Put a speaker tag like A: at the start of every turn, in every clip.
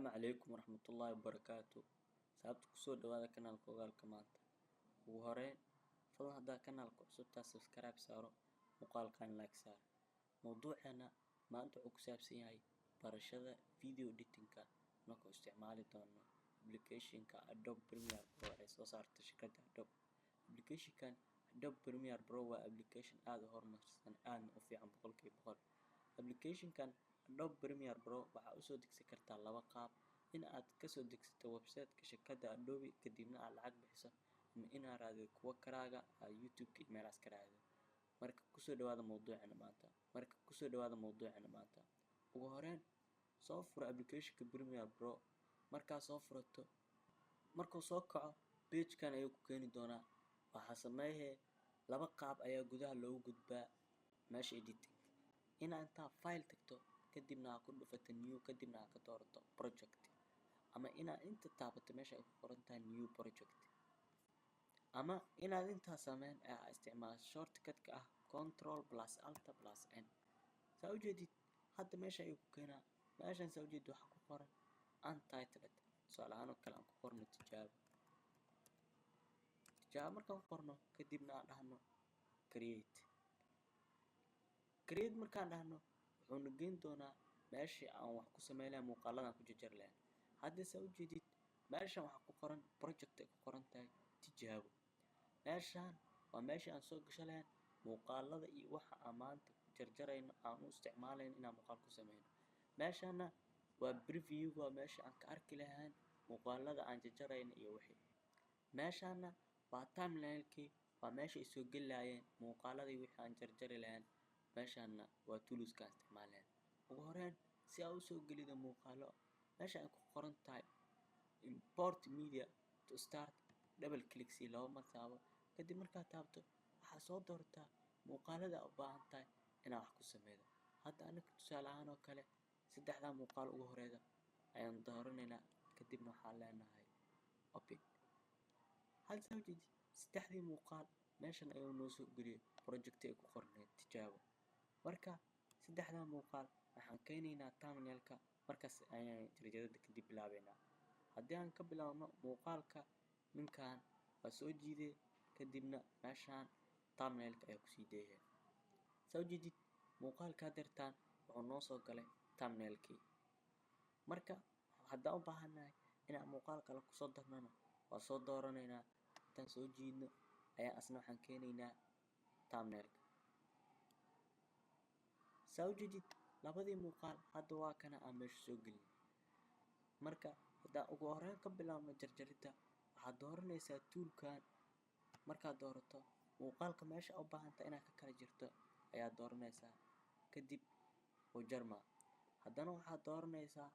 A: السلام عليكم ورحمة الله وبركاته. سابتك كسور دوادا كانال كوغال كمانتا وهورين فضل هدا كانال كعصبتا سبسكرايب سارو مقال كان لايك سار. موضوعنا ما انتو عكساب سيهاي برشادة فيديو اديتنكا نكو استعمالي دونو ابليكيشن كا ادوب بريمير برو اي سو صارت شركة ادوب. ابليكيشن كان ادوب بريمير برو waa ابليكيشن aad u horumarsan aadna u fiican boqolkiiba boqol. Application kan Adobe Premiere Pro waxaa u soo degsi kartaa laba qaab: in aad ka soo degsato website-ka shirkadda Adobe kadibna aad lacag bixiso, ama inaad raadiyo kuwa karaaga YouTube-ka iyo meelahaas ka raadiyo. Marka kusoo dhawaada mowduucana maanta. Ugu horreyn, soo furo application-ka Premiere Pro. Markaad soo furato, markuu soo kaco page-kan ayuu ku keeni doonaa. Waxaa sameeyay laba qaab ayaa gudaha loogu gudbaa meesha editing. Inaad intaa file tagto kadibna aad ku dhufato new kadibna aad ka doorato project, ama inaad inta taabato meesha ay ku qoran tahay new project, ama inaad intaa sameyn aad isticmaasho shortcut-ka ah Ctrl+Alt+N. saa u jeedid hadda meesha ayuu ku keenaa. meeshan saa u jeedid waxaa ku qoran untitled. tusaale ahaan oo kale aan ku qorno tijaabo markaan ku qorno kadibna aan dhahno create markaan dhahno wuxuu na geyn doonaa meeshii aan wax ku sameyn lahayn, muuqaaladan ku jarjari lahayn. hadda saa u jeedid meeshan waxaa ku qoran project ay ku qoran tahay tijaabo. meeshan waa meeshii aan soo gasho lahayn muuqaalada iyo waxa aan maanta ku jarjarayno aan u isticmaalayno inaan muuqaal ku sameyno. meeshana waa preview, waa meeshii aan ka arki lahayn muuqaalada aan jarjarayno iyo wixii. meeshana waa thumbnail-kii, waa meeshii ay soo geli lahaayeen muuqaalada iyo wixii aan jarjari lahayn. meeshana waa tools-ka aan isticmaali lahayn. ugu horreyn si aad u soo gelido muuqaalo, meesha ay ku qoran tahay import media to start, double click si laba mar taabo. kadib markaad taabto waxaad soo doortaa muuqaalada aad u baahan tahay inaad wax ku sameydo. hadda anaga tusaale ahaan oo kale saddexdaa muuqaal ugu horeeda ayaan dooranaynaa, kadibna waxaan leenahay open. hadda saa u jeedid saddexdii muuqaal meeshan ayuu noo soo geliyay project ay ku qorneed tijaabo. marka saddexdaa muuqaal waxaan keenaynaa thumbnail-ka, markaas ayaan jarjarida kadib bilaabeynaa. haddii aan ka bilaabno muuqaalka ninkan waa soo jiiday, kadibna meeshaan thumbnail-ka ayaa kusii deeyay. saa u jeedid muuqaalka dirtaan wuxuu noo soo galay thumbnail-kii. marka haddaan u baahannahay inaan muuqaal kale kusoo darnana waa soo dooranaynaa. intaan soo jiidno ayaa asna waxaan keenaynaa thumbnail-ka. saa u jeedid labadii muuqaal hadda waa kana aan meesha soo gelin. marka haddaan ugu horreyn ka bilaabno jarjaridda, waxaad dooranaysaa tool-kan. markaad doorato muuqaalka meesha u baahantahay inaad ka kala jirto ayaad dooranaysaa, kadib u jarmaa. haddana waxaad dooranaysaa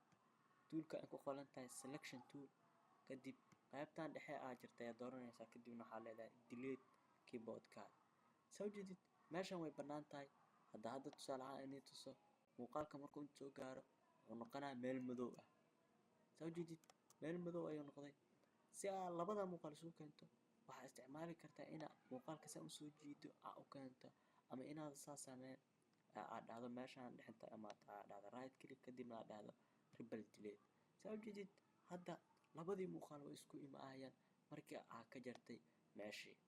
A: tool-ka ay ku qoran tahay selection tool, kadib qaybtan dhexe aad jirta ayaad dooranaysaa, kadibna waxaad leedahay delete keyboard-ka. saa u jeedid meeshan way bannaan tahay. hadda tusaale ahaan inay tuso muuqaalka markuu inta soo gaaro wuxuu noqonayaa meel madow ah. saa u jeedid meel madow ayuu noqday. si aad labada muuqaal isugu keento waxaad isticmaali kartaa inaad muuqaalka saa u soo jiido aad u keento, ama inaad saa sameyn aad dhahdo meeshaan dhexda ama aad dhahdo right click kadibna aad dhahdo triple delete. saa u jeedid hadda labadii muuqaal way isku imaayaan markii aad ka jartay meeshii.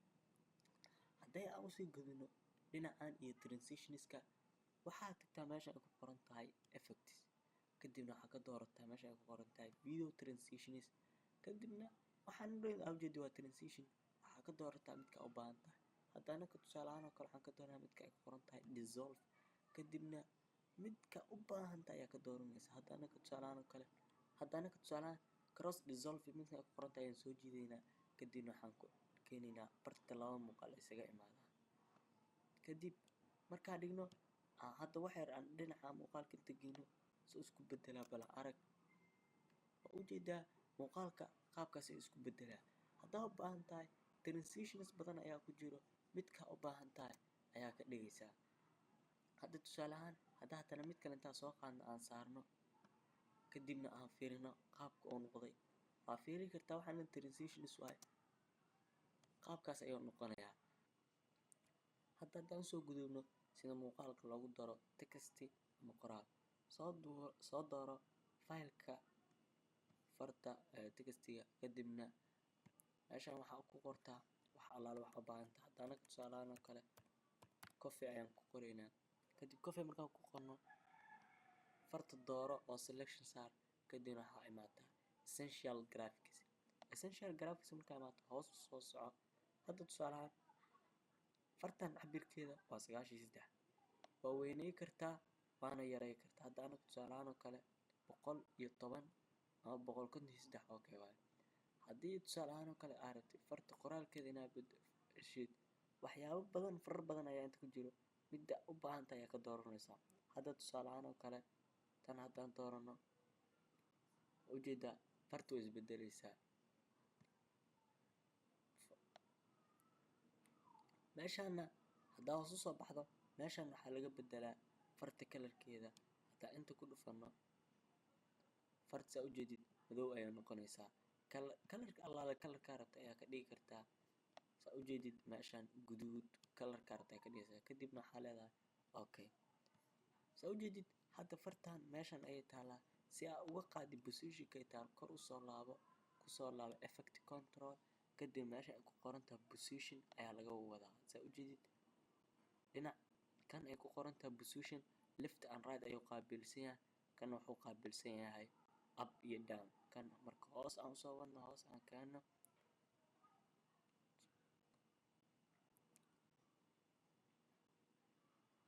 A: hadday aan usii gudubno dhinacan iyo transitions-ka, waxaad tagtaa meesha ay ku qoran tahay effects, kadibna waxaad ka doorataa meesha ay ku qoran tahay video transitions. kadibna waxaan u jeedi waa transition, waxaad ka doorataa midka u baahan tahay. hadda anaka tusaale ahaan oo kale waxaan ka dooranaa midka ay ku qoran tahay dissolve, kadibna midka u baahan tahay ayaa ka dooranaysaa. hadda anaka tusaale ahaan cross dissolve midka ay ku qoran tahay ayaan soo jiidaynaa, kadibna waxaan ku keenaynaa barta laba muuqaal isaga imaadaan. kadib markaan dhigno hadda wax yar aan dhinaca muuqaalka inta geyno soo isku bedelaa bal arag. waa ujeedaa muuqaalka qaabkaas ay isku bedelaa. haddaa u baahan tahay transitions badan ayaa ku jiro, midka u baahan tahay ayaa ka dhigaysaa. hadda tusaale ahaan hadda haddana mid kale intaan soo qaadno aan saarno, kadibna aan fiirino qaabka uu noqday. waa fiiri kartaa waxaana transitions waaye, qaabkaas ayuu noqonayaa. hadda haddaan soo gudubno sida muuqaalka loogu daro text ama qoraal, soo dooro file-ka farta textiga kadibna meeshan waxaa ku qortaa wax allaale wax u baahan tahay. Hadda anaga tusaale ahaan oo kale coffee ayaan ku qoraynaa. Kadib coffee markaan ku qorno farta dooro oo selection saar, kadibna waxaa imaataa essential graphics. Essential graphics markaa imaato hoos u soo soco. Hadda tusaale ahaan fartan cabirkeeda waa 93. waa weynay kartaa waana yaray kartaa. Hadda anaga tusaale ahaan oo kale 110 ama 153 okay waaye. haddii tusaale ahaan oo kale aad rabtid farta qoraalkeeda inaad bedeshid, waxyaabo badan farar badan ayaa inta ku jiro, midda u baahan tahay ayaa ka dooranaysaa. Hadda tusaale ahaan oo kale tan haddaan doorano ujeedaa farta way isbedelaysaa. meeshaana haddaa hoos u soo baxdo meeshaan waxaa laga bedelaa farta kalarkeeda. haddaa inta ku dhufano farta saa ujeedid madow ayaa noqonaysaa. kalarka allaale kalarkaa rabta ayaa ka dhigi kartaa. saa ujeedid meeshaan guduud kalarkaa rabta ayaa ka dhigaysaa. kadibna waxaa leedahay okay. saa ujeedid hadda fartaan meeshaan ayay taalaa. si aa uga qaadi positionka ay taal kor usoo laabo, kusoo laabo effect control, kadib meesha ay ku qorantahay position ayaa laga wadaa. saa ujeedid dhinac kan ay ku qorantahay position left and right ayuu qaabilsan yahay, kan wuxuu qaabilsan yahay up iyo down. kan marka hoos aan usoo wadno hoos aan keeno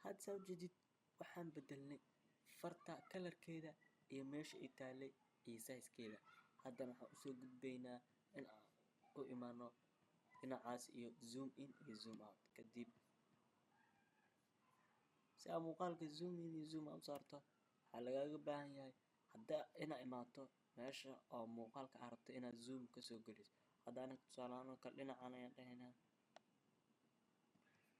A: had saa ujeedid waxaan bedelnay farta kalarkeeda iyo meesha ay taalay iyo sizekeeda. haddana waxaan usoo gudbaynaa in aan u imaano dhinacaas iyo zoom in iyo zoom out. kadib si aa muuqaalka zoom in iyo zoom out u saarto waxaa lagaaga baahan yahay hadda inaad imaato meesha oo muuqaalka aad rabto inaad zoom kasoo geliso. hadda anaga tusaale ahaan oo kale dhinacaan ayaan dhahaynaa.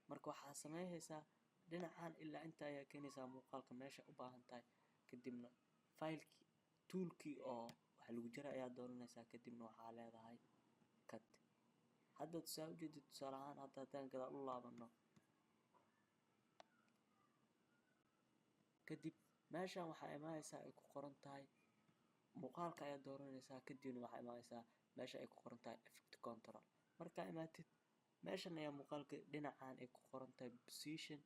A: marka waxaa sameynaysaa dhinacaan ilaa inta ayaa keenaysaa muuqaalka meesha u baahan tahay. kadibna filekii toolkii oo waxa lagu jira ayaa dooranaysaa. kadibna waxaa leedahay cut. hadda saa ujeedid tusaale ahaan hadda haddaan gadaal u laabano kadib meeshaan waxaa imaanaysaa ay ku qoran tahay muuqaalka ayaa dooranaysaa. kadibna waxaa imaanaysaa meesha ay ku qoran tahay effect control. markaa imaatid meeshan ayaa muuqaalka dhinacaan ay ku qoran tahay position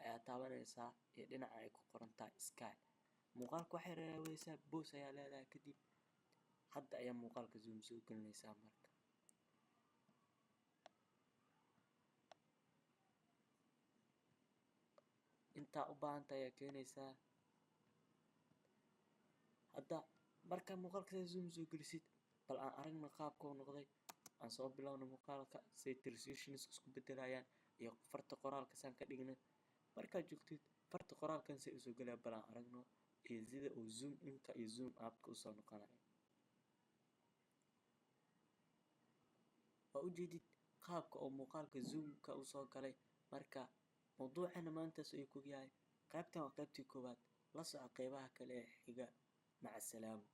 A: ayaa taabanaysaa iyo dhinaca ay ku qoran tahay sky. muuqaalka waxay reebaysaa boos ayaa leedahay. kadib hadda ayaa muuqaalka zoom soo gelinaysaa. marka intaa u baahantahay ayaa keenaysaa. hadda markaa muuqaalka saa zoom soo gelisid bal aan aragna qaabka uu noqday. aan soo bilowno muuqaalka say transitions isku bedelayaan iyo farta qoraalka saan ka dhignay. markaad joogtid farta qoraalkan say usoo gelaya bal aan aragno iyo sida uu zoom inka iyo zoom outka usoo noqonayo. waa ujeedid qaabka oo muuqaalka zoomka usoo galay. marka mawduucana maantaas ayuu ku yahay. qaybtan waa qaybtii koowaad. la soco qaybaha kale ee xiga. maca salaamo.